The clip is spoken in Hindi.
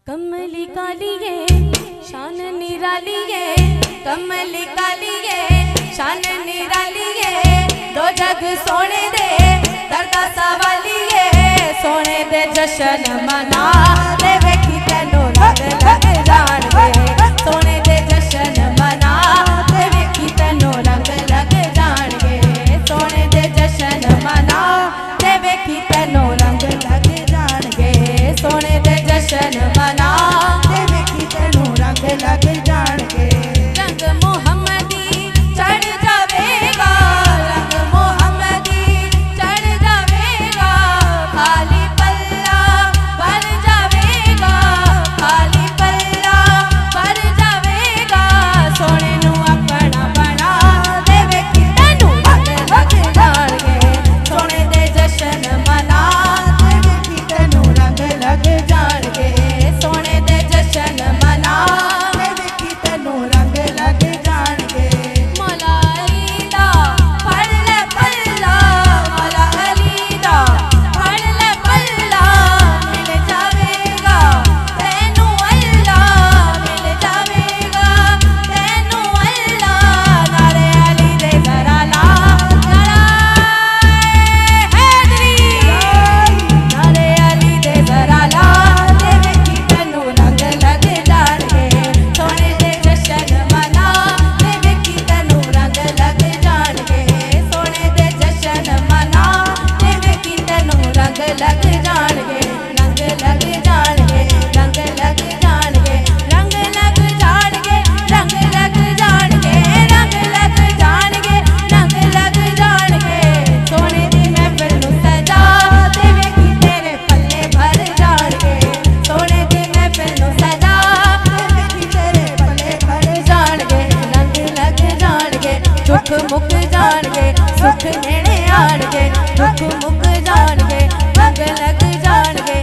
कमली कालिए शान निरालिए, कमली कालिए शान निरालिए, दो जग सोने दे दरदा सवालिए, सोने दे जशन मना दे वेखी तेनू लग लग जान गे, सोने दे जशन मना दे वेखी तेनू लग लग जान गे, सोने दे जशन मना दे वेखी तेनू लग लग जान गे, सोने दे जशन मना दे वेखी तेनू रंग लग जान गे। रंग मोहम्मदी चढ़ जावेगा, रंग मोहम्मदी चढ़ जावेगा, खाली पल्ला भर जावेगा, खाली पल्ला भर जावेगा, सोने नू अपना बना दे वेखी तेनू लग लग जान गे, सोने दे जशन मना दे वेखी तेनू रंग लग जान गे, सोने दे जशन मना दे वेखी तेनू रंग लग जान गे। मौला अली दा फड़ ले पल्ला, मौला अली दा फड़ ले पल्ला, मिल जावेगा तेनू अल्लाह, मिल जावेगा तेनू अल्लाह, नारे अली दे जरा ला नारा हैदरी, नारे अली दे जरा ला दे वेखी तेनू रंग लग जान गे, सोने दे जशन मना दे वेखी तेनू रंग लग जान गे, सोने दे जशन मना दे वेखी तेनू रंग लग जान गे, रंग लग जान गे, रंग लग जान गे, रंग लग जान गे, रंग लग जान गे, रंग लग जान गे, रंग लग जान गे, सोने दी महफिल नू सजा दे वेखी तेरे पल्ले भर जान गे, सोने दी महफिल नू सजा दे वेखी तेरे पल्ले भर जान गे, रंग लग जान गे, दुख मुक जान गे, सुख नेड़े आन गे, दुख मुक जान गे, रंग लग जान गे,